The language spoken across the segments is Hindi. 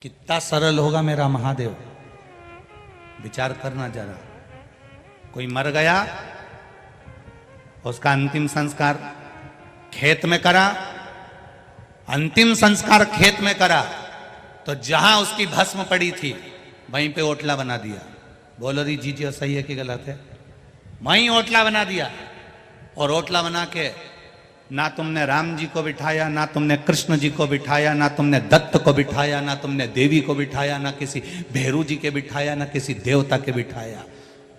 कितना सरल होगा मेरा महादेव, विचार करना जरा। कोई मर गया, उसका अंतिम संस्कार खेत में करा, अंतिम संस्कार खेत में करा, तो जहां उसकी भस्म पड़ी थी वहीं पे ओटला बना दिया। बोलो री जी जी सही है कि गलत है? वहीं ओटला बना दिया। और ओटला बना के ना तुमने राम जी को बिठाया, ना तुमने कृष्ण जी को बिठाया, ना तुमने दत्त को बिठाया, ना तुमने देवी को बिठाया, ना किसी भैरू जी के बिठाया, ना किसी देवता के बिठाया।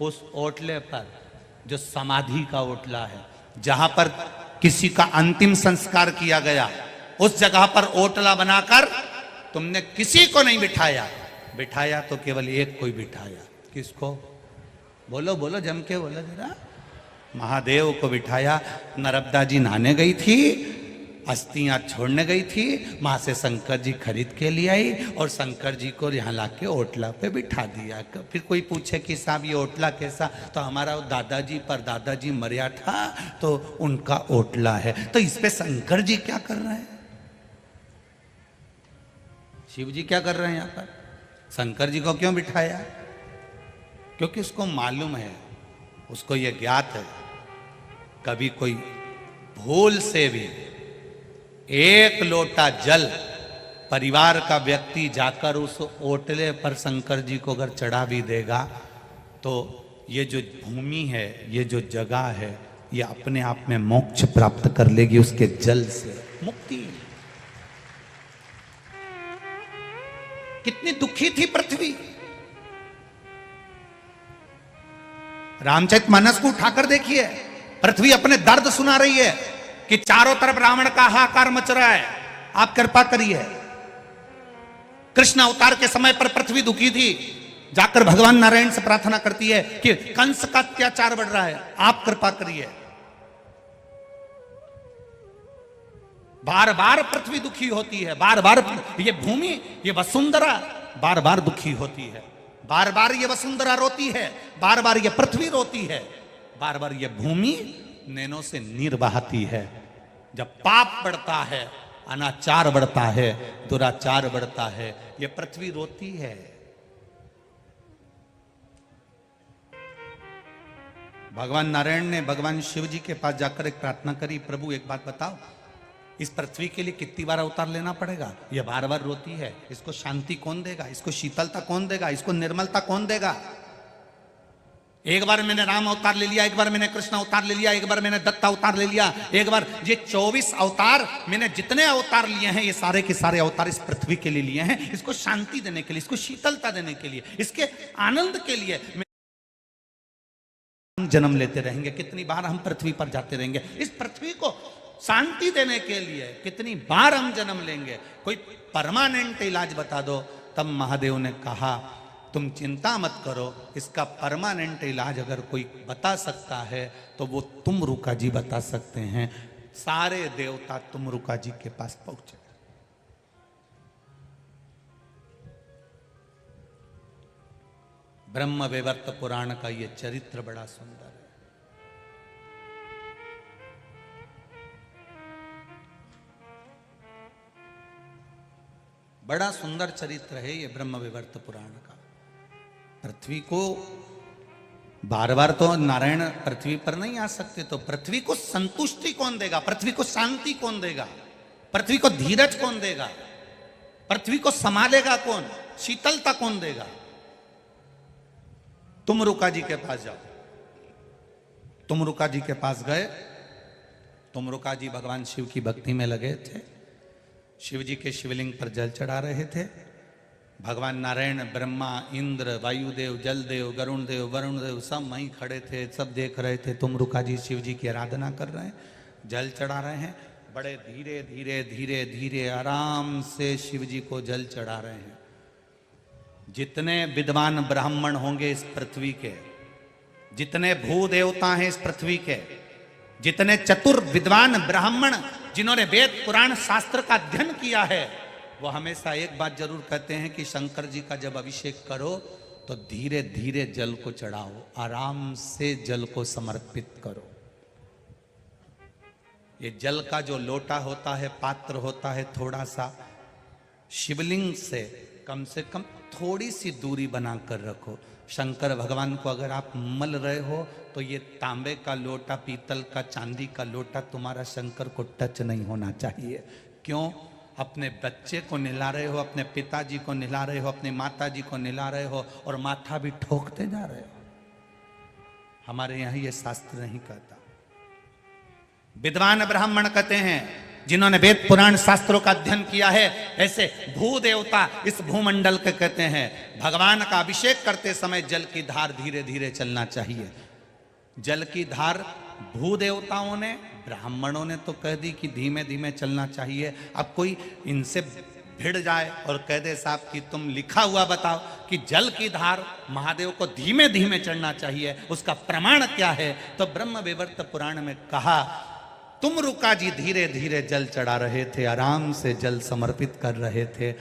उस ओटले पर जो समाधि का ओटला है, जहां पर किसी का अंतिम संस्कार किया गया, उस जगह पर ओटला बनाकर तुमने किसी को नहीं बिठाया। बिठाया तो केवल एक कोई बिठाया। किसको? बोलो बोलो, जम के बोलो जरा। महादेव को बिठाया। नर्मदा जी नहाने गई थी, अस्थियां छोड़ने गई थी, वहां से शंकर जी खरीद के लिए आई और शंकर जी को यहाँ लाके ओटला पे बिठा दिया। फिर कोई पूछे कि साहब ये ओटला कैसा, तो हमारा दादाजी पर दादाजी मरिया था तो उनका ओटला है। तो इस पे शंकर जी क्या कर रहे हैं? शिव जी क्या कर रहे हैं यहाँ पर? शंकर जी को क्यों बिठाया? क्योंकि उसको मालूम है, उसको ये ज्ञात है, कभी कोई भूल से भी एक लोटा जल परिवार का व्यक्ति जाकर उस ओटले पर शंकर जी को अगर चढ़ा भी देगा तो ये जो भूमि है, ये जो जगह है, ये अपने आप में मोक्ष प्राप्त कर लेगी उसके जल से, मुक्ति। कितनी दुखी थी पृथ्वी। रामचरितमानस को उठाकर देखिए, पृथ्वी अपने दर्द सुना रही है कि चारों तरफ रावण का हाहाकार मच रहा है, आप कृपा करिए। कृष्ण अवतार के समय पर पृथ्वी दुखी थी, जाकर भगवान नारायण से प्रार्थना करती है कि कंस का अत्याचार बढ़ रहा है, आप कृपा करिए। बार बार पृथ्वी दुखी होती है, बार बार ये भूमि, ये वसुंधरा बार बार दुखी होती है, बार बार ये वसुंधरा रोती है, बार बार ये पृथ्वी रोती है, बार बार ये भूमि नैनों से नीर बहाती है। जब पाप बढ़ता है, अनाचार बढ़ता है, दुराचार बढ़ता है, ये पृथ्वी रोती है। भगवान नारायण ने भगवान शिव जी के पास जाकर एक प्रार्थना करी, प्रभु एक बात बताओ, इस पृथ्वी के लिए कितनी बार अवतार लेना पड़ेगा? ये बार बार रोती है, इसको शांति कौन देगा? इसको शीतलता कौन देगा? इसको निर्मलता कौन देगा? एक बार मैंने राम अवतार ले लिया, एक बार मैंने कृष्ण अवतार ले लिया, एक बार मैंने दत्त अवतार ले लिया, एक बार ये 24 अवतार मैंने जितने अवतार लिए हैं, ये सारे के सारे अवतार इस पृथ्वी के लिए लिए हैं, इसको शांति देने के लिए, इसको शीतलता देने के लिए, इसके आनंद के लिए हम जन्म लेते रहेंगे। कितनी बार हम पृथ्वी पर जाते रहेंगे इस पृथ्वी को शांति देने के लिए, कितनी बार हम जन्म लेंगे? कोई परमानेंट इलाज बता दो। तब महादेव ने कहा तुम चिंता मत करो, इसका परमानेंट इलाज अगर कोई बता सकता है तो वो तुमरुका जी बता सकते हैं। सारे देवता तुमरुका जी के पास पहुंचे। ब्रह्म वैवर्त पुराण का ये चरित्र बड़ा सुंदर है। बड़ा सुंदर चरित्र है ये ब्रह्म वैवर्त पुराण का। पृथ्वी को बार बार तो नारायण पृथ्वी पर नहीं आ सकते, तो पृथ्वी को संतुष्टि कौन देगा? पृथ्वी को शांति कौन देगा? पृथ्वी को धीरज कौन देगा? पृथ्वी को संभालेगा कौन? शीतलता कौन देगा? तुमरुका जी के पास जाओ। तुमरुका जी के पास गए। तुमरुका जी भगवान शिव की भक्ति में लगे थे। शिव जी के शिवलिंग पर जल चढ़ा रहे थे। भगवान नारायण, ब्रह्मा, इंद्र, वायुदेव, जलदेव, गरुण देव, वरुण देव सब वहीं खड़े थे, सब देख रहे थे। तुमरुका जी शिव जी की आराधना कर रहे हैं, जल चढ़ा रहे हैं। बड़े धीरे धीरे धीरे धीरे आराम से शिव जी को जल चढ़ा रहे हैं। जितने विद्वान ब्राह्मण होंगे इस पृथ्वी के, जितने भू देवता हैं इस पृथ्वी के, जितने चतुर विद्वान ब्राह्मण जिन्होंने वेद पुराण शास्त्र का अध्ययन किया है, वो हमेशा एक बात जरूर कहते हैं कि शंकर जी का जब अभिषेक करो तो धीरे धीरे जल को चढ़ाओ, आराम से जल को समर्पित करो। ये जल का जो लोटा होता है, पात्र होता है, थोड़ा सा शिवलिंग से कम से कम थोड़ी सी दूरी बनाकर रखो। शंकर भगवान को अगर आप मल रहे हो तो ये तांबे का लोटा, पीतल का, चांदी का लोटा तुम्हारा शंकर को टच नहीं होना चाहिए। क्यों? अपने बच्चे को निला रहे हो, अपने पिताजी को निला रहे हो, अपनी माताजी को निला रहे हो और माथा भी ठोकते जा रहे हो। हमारे यहाँ ये शास्त्र नहीं कहता। विद्वान ब्राह्मण कहते हैं, जिन्होंने वेद पुराण शास्त्रों का अध्ययन किया है, ऐसे भू देवता इस भूमंडल के कहते हैं भगवान का अभिषेक करते समय जल की धार धीरे धीरे चलना चाहिए। जल की धार भू देवताओं ने, ब्राह्मणों ने तो कह दी कि धीमे धीमे चलना चाहिए। अब कोई इनसे भिड़ जाए और कह दे साहब कि तुम लिखा हुआ बताओ कि जल की धार महादेव को धीमे धीमे चढ़ना चाहिए, उसका प्रमाण क्या है? तो ब्रह्म विवर्त पुराण में कहा, तुम रुका जी धीरे धीरे जल चढ़ा रहे थे, आराम से जल समर्पित कर रहे थे।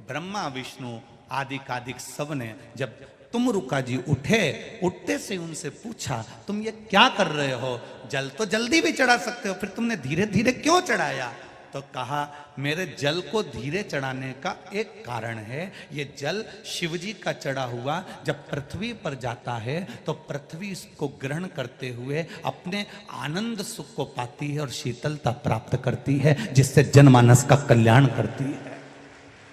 ब्रह्मा विष्णु आदि कादिक सब ने जब तुम रुका जी उठे, उठते से उनसे पूछा तुम ये क्या कर रहे हो? जल तो जल्दी भी चढ़ा सकते हो, फिर तुमने धीरे धीरे क्यों चढ़ाया? तो कहा मेरे जल को धीरे चढ़ाने का एक कारण है, ये जल शिवजी का चढ़ा हुआ जब पृथ्वी पर जाता है तो पृथ्वी इसको ग्रहण करते हुए अपने आनंद सुख को पाती है और शीतलता प्राप्त करती है, जिससे जनमानस का कल्याण करती है।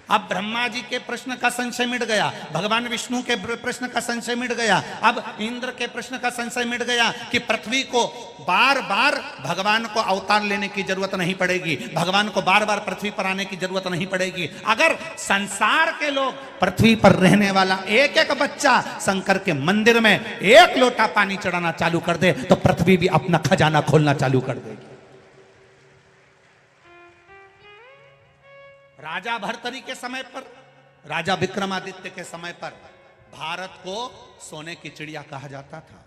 अब ब्रह्मा जी के प्रश्न का संशय मिट गया, भगवान विष्णु के प्रश्न का संशय मिट गया, अब इंद्र के प्रश्न का संशय मिट गया कि पृथ्वी को बार बार भगवान को अवतार लेने की जरूरत नहीं पड़ेगी, भगवान को बार बार पृथ्वी पर आने की जरूरत नहीं पड़ेगी। अगर संसार के लोग, पृथ्वी पर रहने वाला एक एक बच्चा शंकर के मंदिर में एक लोटा पानी चढ़ाना चालू कर दे तो पृथ्वी भी अपना खजाना खोलना चालू कर देगी। राजा भर्तरी के समय पर, राजा विक्रमादित्य के समय पर भारत को सोने की चिड़िया कहा जाता था।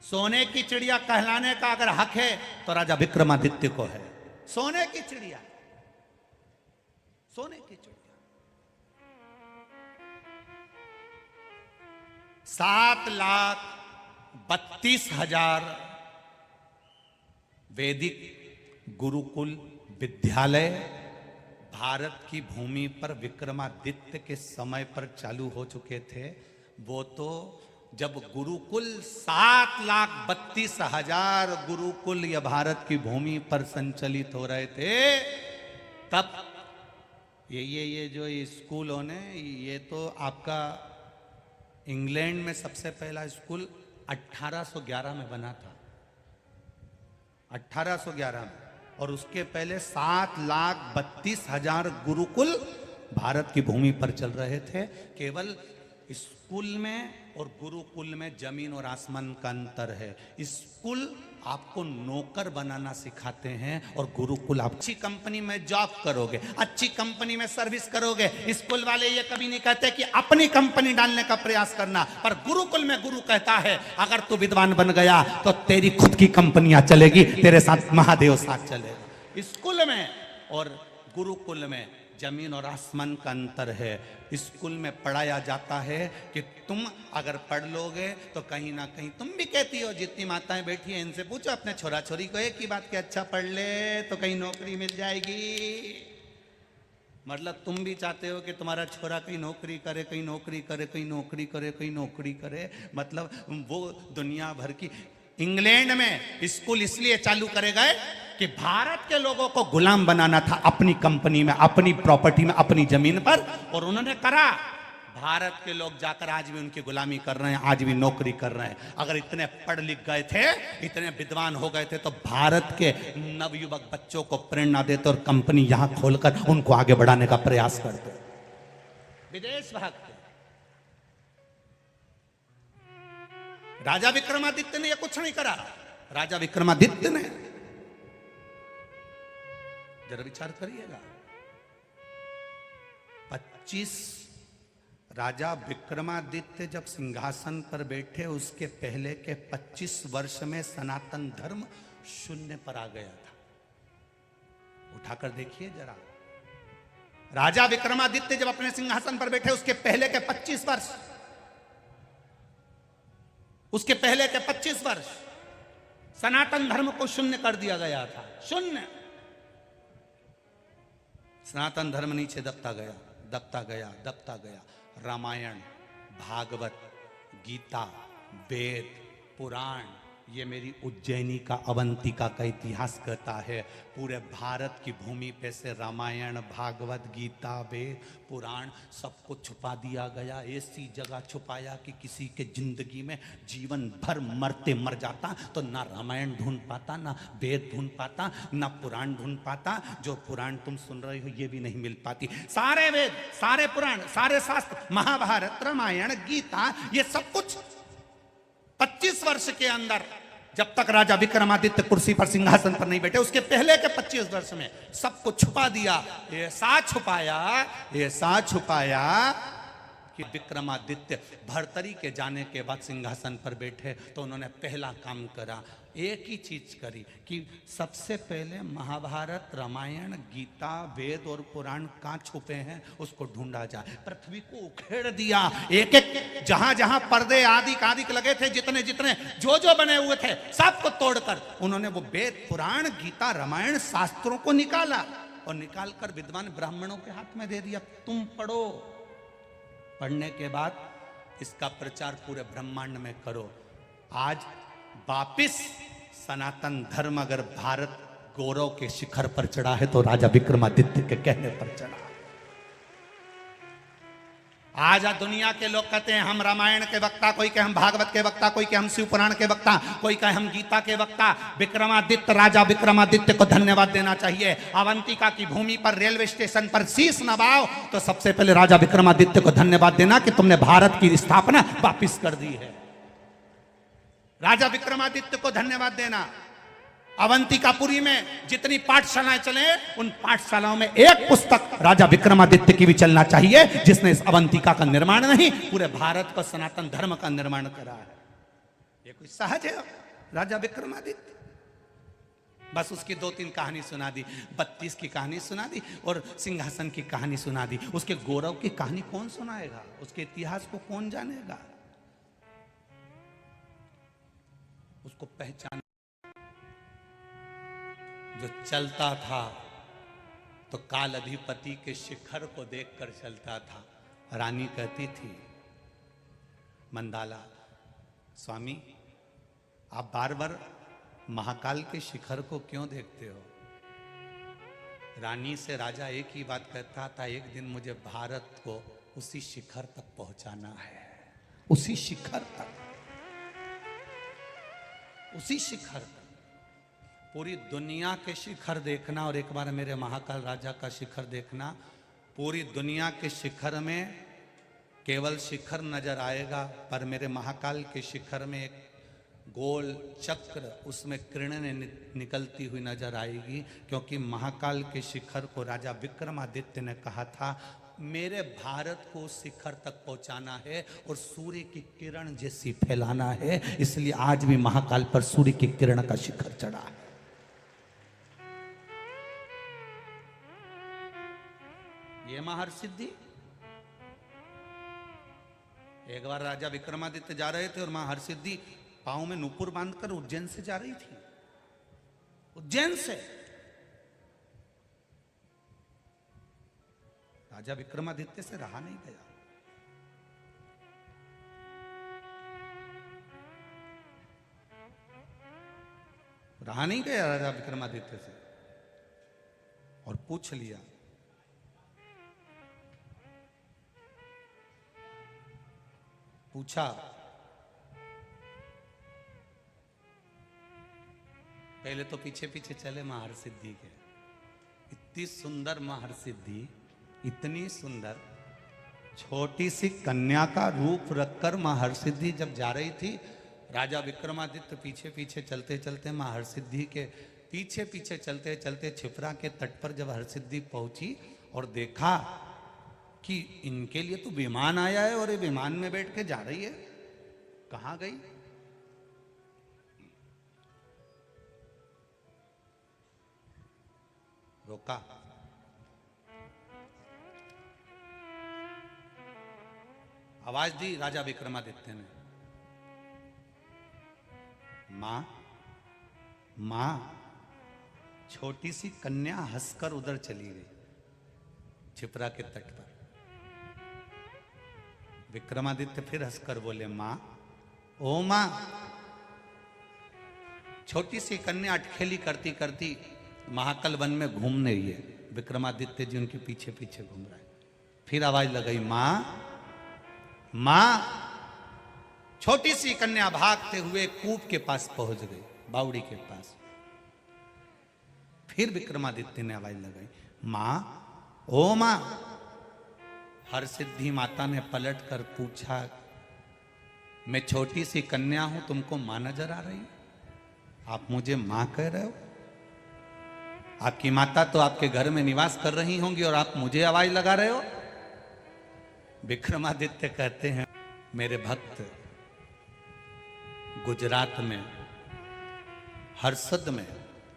सोने की चिड़िया कहलाने का अगर हक है तो राजा विक्रमादित्य को है। सोने की चिड़िया, सोने की चिड़िया। 7,32,000 वैदिक गुरुकुल विद्यालय भारत की भूमि पर विक्रमादित्य के समय पर चालू हो चुके थे। वो तो जब गुरुकुल 7,32,000 गुरुकुल या भारत की भूमि पर संचालित हो रहे थे, तब ये जो स्कूल होने, ये तो आपका इंग्लैंड में सबसे पहला स्कूल 1811 में बना था, 1811 में। और उसके पहले 7,32,000 गुरुकुल भारत की भूमि पर चल रहे थे। केवल स्कूल में और गुरुकुल में जमीन और आसमान का अंतर है। स्कूल आपको नौकर बनाना सिखाते हैं और गुरुकुल आप अच्छी कंपनी में जॉब करोगे, अच्छी कंपनी में सर्विस करोगे। स्कूल वाले ये कभी नहीं कहते कि अपनी कंपनी डालने का प्रयास करना, पर गुरुकुल में गुरु कहता है अगर तू विद्वान बन गया तो तेरी खुद की कंपनियां चलेगी, तेरे साथ महादेव साथ चलेगा। स्कूल में और गुरुकुल में जमीन और आसमान का अंतर है। स्कूल में पढ़ाया जाता है कि तुम अगर पढ़ लोगे तो कहीं ना कहीं, तुम भी कहती हो, जितनी माताएं बैठी हैं इनसे पूछो अपने छोरा छोरी को एक ही बात कि अच्छा पढ़ ले तो कहीं नौकरी मिल जाएगी। मतलब तुम भी चाहते हो कि तुम्हारा छोरा कहीं नौकरी करे, कहीं नौकरी करे, कहीं नौकरी करे, कहीं नौकरी करे। मतलब वो दुनिया भर की। इंग्लैंड में स्कूल इसलिए चालू करे गए कि भारत के लोगों को गुलाम बनाना था अपनी कंपनी में, अपनी प्रॉपर्टी में, अपनी जमीन पर, और उन्होंने करा। भारत के लोग जाकर आज भी उनकी गुलामी कर रहे हैं, आज भी नौकरी कर रहे हैं। अगर इतने पढ़ लिख गए थे, इतने विद्वान हो गए थे तो भारत के नवयुवक बच्चों को प्रेरणा देते और कंपनी यहां खोलकर उनको आगे बढ़ाने का प्रयास करते। विदेश भक्त राजा विक्रमादित्य ने यह कुछ नहीं करा। राजा विक्रमादित्य ने, जरा विचार करिएगा, 25 राजा विक्रमादित्य जब सिंहासन पर बैठे, उसके पहले के 25 वर्ष में सनातन धर्म शून्य पर आ गया था। उठाकर देखिए जरा, राजा विक्रमादित्य जब अपने सिंहासन पर बैठे उसके पहले के 25 वर्ष, उसके पहले के 25 वर्ष सनातन धर्म को शून्य कर दिया गया था। शून्य। सनातन धर्म नीचे दबता गया। दबता गया दबता गया। रामायण, भागवत, गीता, वेद, पुराण, ये मेरी उज्जैनी का अवंतिका का इतिहास कहता है। पूरे भारत की भूमि पे से रामायण, भागवत, गीता, वेद, पुराण सबको छुपा दिया गया। ऐसी जगह छुपाया कि किसी के जिंदगी में जीवन भर मरते मर जाता तो ना रामायण ढूंढ पाता, ना वेद ढूंढ पाता, ना पुराण ढूंढ पाता। जो पुराण तुम सुन रहे हो ये भी नहीं मिल पाती। सारे वेद, सारे पुराण, सारे शास्त्र, महाभारत, रामायण, गीता, ये सब कुछ 25 वर्ष के अंदर, जब तक राजा विक्रमादित्य कुर्सी पर सिंहासन पर नहीं बैठे, उसके पहले के 25 वर्ष में सबको छुपा दिया। ऐसा छुपाया कि विक्रमादित्य भर्तरी के जाने के बाद सिंहासन पर बैठे तो उन्होंने पहला काम करा, एक ही चीज करी कि सबसे पहले महाभारत, रामायण, गीता, वेद और पुराण कहाँ छुपे हैं उसको ढूंढा जाए। पृथ्वी को उखेड़ दिया, एक एक जहां जहां पर्दे आदि आदि लगे थे, जितने जितने जो जो बने हुए थे सबको तोड़कर उन्होंने वो वेद, पुराण, गीता, रामायण, शास्त्रों को निकाला और निकालकर विद्वान ब्राह्मणों के हाथ में दे दिया, तुम पढ़ो। पढ़ने के बाद इसका प्रचार पूरे ब्रह्मांड में करो। आज वापिस सनातन धर्म अगर भारत गौरव के शिखर पर चढ़ा है तो राजा विक्रमादित्य के कहने पर चढ़ा। आज दुनिया के लोग कहते हैं हम रामायण के वक्ता, कोई कहे हम भागवत के वक्ता, कोई कहे हम शिव पुराण के वक्ता, कोई कहे हम गीता के वक्ता। विक्रमादित्य, राजा विक्रमादित्य को धन्यवाद देना चाहिए। अवंतिका की भूमि पर रेलवे स्टेशन पर शीश नवाओ तो सबसे पहले राजा विक्रमादित्य को धन्यवाद देना कि तुमने भारत की स्थापना वापिस कर दी है। राजा विक्रमादित्य को धन्यवाद देना। अवंतिकापुरी में जितनी पाठशालाएं चले उन पाठशालाओं में एक पुस्तक राजा विक्रमादित्य की भी चलना चाहिए, जिसने इस अवंतिका का निर्माण नहीं पूरे भारत को सनातन धर्म का निर्माण करा है। ये कुछ सहज है राजा विक्रमादित्य। बस उसकी 2-3 कहानी सुना दी, 32 की कहानी सुना दी और सिंहासन की कहानी सुना दी। उसके गौरव की कहानी कौन सुनाएगा? उसके इतिहास को कौन जानेगा? उसको पहचान जो चलता था तो काल अधिपति के शिखर को देखकर चलता था। रानी कहती थी मंदाला, स्वामी आप बार बार महाकाल के शिखर को क्यों देखते हो? रानी से राजा एक ही बात कहता था, एक दिन मुझे भारत को उसी शिखर तक पहुंचाना है, उसी शिखर तक, उसी शिखर तक। पूरी दुनिया के शिखर देखना और एक बार मेरे महाकाल राजा का शिखर देखना। पूरी दुनिया के शिखर में केवल शिखर नजर आएगा, पर मेरे महाकाल के शिखर में एक गोल चक्र, उसमें किरणें निकलती हुई नजर आएगी, क्योंकि महाकाल के शिखर को राजा विक्रमादित्य ने कहा था मेरे भारत को शिखर तक पहुंचाना है और सूर्य की किरण जैसी फैलाना है। इसलिए आज भी महाकाल पर सूर्य की किरण का शिखर चढ़ा है। ये महर्षिद्धि। एक बार राजा विक्रमादित्य जा रहे थे और मां हरसिद्धि पांव में नूपुर बांधकर उज्जैन से जा रही थी। उज्जैन से राजा विक्रमादित्य से रहा नहीं गया। रहा नहीं गया राजा विक्रमादित्य से और पूछ लिया, पूछा पहले तो पीछे पीछे चले मां हरसिद्धि के। इतनी सुंदर मां हरसिद्धि, इतनी सुंदर छोटी सी कन्या का रूप रखकर मां हरसिद्धि जब जा रही थी, राजा विक्रमादित्य पीछे पीछे चलते चलते मां हरसिद्धि के पीछे पीछे चलते चलते क्षिप्रा के तट पर जब हरसिद्धि पहुंची और देखा कि इनके लिए तो विमान आया है और ये विमान में बैठ के जा रही है, कहां गई? रोका। आवाज दी राजा विक्रमादित्य ने, मां मां। छोटी सी कन्या हंसकर उधर चली गई क्षिप्रा के तट पर। विक्रमादित्य फिर हंसकर बोले, मां, ओ मां। छोटी सी कन्या अटखेली करती करती महाकल वन में घूमने रही है। विक्रमादित्य जी उनके पीछे पीछे घूम रहे हैं। फिर आवाज लगाई, मां, मां। छोटी सी कन्या भागते हुए कूप के पास पहुंच गई, बावड़ी के पास। फिर विक्रमादित्य ने आवाज लगाई, मां, ओ मां। हरसिद्धि माता ने पलट कर पूछा, मैं छोटी सी कन्या हूं, तुमको मां नजर आ रही? आप मुझे मां कह रहे हो? आपकी माता तो आपके घर में निवास कर रही होंगी और आप मुझे आवाज लगा रहे हो? विक्रमादित्य कहते हैं, मेरे भक्त गुजरात में हरसद में,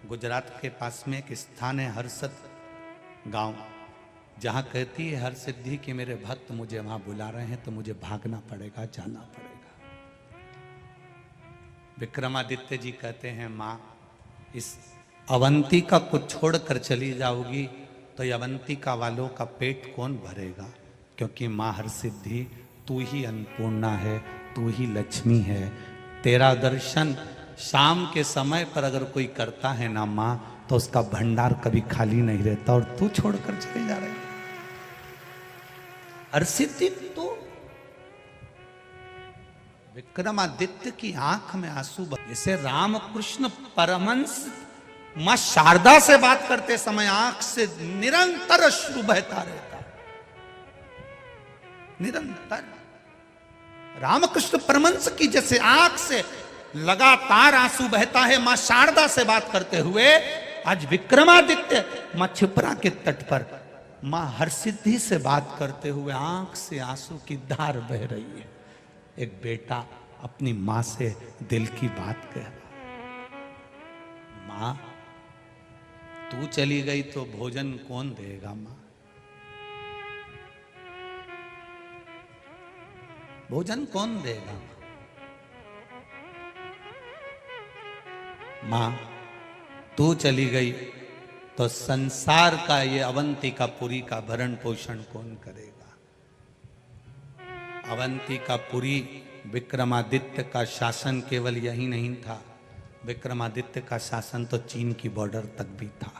गुजरात के पास में एक स्थान है हरसद गांव, जहां कहती है हरसिद्धि कि मेरे भक्त मुझे वहां बुला रहे हैं तो मुझे भागना पड़ेगा, जाना पड़ेगा। विक्रमादित्य जी कहते हैं, मां, इस अवंतिका को छोड़कर चली जाओगी तो ये अवंतिका वालों का पेट कौन भरेगा? क्योंकि मां हरसिद्धि, तू ही अन्नपूर्णा है, तू ही लक्ष्मी है। तेरा दर्शन शाम के समय पर अगर कोई करता है ना मां, तो उसका भंडार कभी खाली नहीं रहता, और तू छोड़कर चले जा रही हरसिद्धि। तो विक्रमादित्य की आंख में आंसू, जैसे रामकृष्ण परमहंस मां शारदा से बात करते समय आंख से निरंतर अश्रु बहता रहता, निरंतर। रामकृष्ण परमहंस की जैसे आंख से लगातार आंसू बहता है मां शारदा से बात करते हुए, आज विक्रमादित्य मां क्षिप्रा के तट पर मां हरसिद्धि से बात करते हुए आंख से आंसू की धार बह रही है। एक बेटा अपनी मां से दिल की बात कह रहा, मां, तू चली गई तो भोजन कौन देगा? मां, भोजन कौन देगा? मां, तू चली गई तो संसार का ये अवंतिकापुरी का भरण पोषण कौन करेगा? अवंतिकापुरी, विक्रमादित्य का शासन केवल यही नहीं था, विक्रमादित्य का शासन तो चीन की बॉर्डर तक भी था,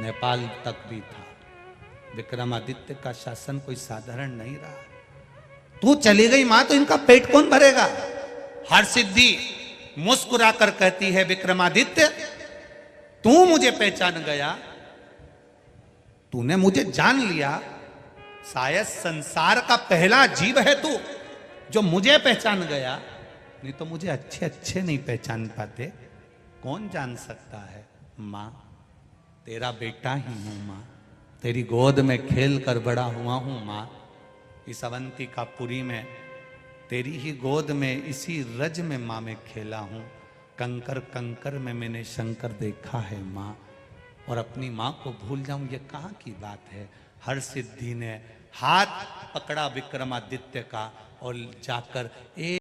नेपाल तक भी था। विक्रमादित्य का शासन कोई साधारण नहीं रहा। तू चली गई मां तो इनका पेट कौन भरेगा? हरसिद्धि मुस्कुराकर कहती है, विक्रमादित्य, तू मुझे पहचान गया, तूने मुझे जान लिया, शायद संसार का पहला जीव है तू जो मुझे पहचान गया, नहीं तो मुझे अच्छे अच्छे नहीं पहचान पाते। कौन जान सकता है? मां, तेरा बेटा ही हूं मां, तेरी गोद में खेल कर बड़ा हुआ हूं मां। इस अवंतिकापुरी में तेरी ही गोद में, इसी रज में मां मैं खेला हूं। कंकर कंकर में मैंने शंकर देखा है मां, और अपनी मां को भूल जाऊं ये कहां की बात है? हरसिद्धि ने हाथ पकड़ा विक्रमादित्य का और जाकर एक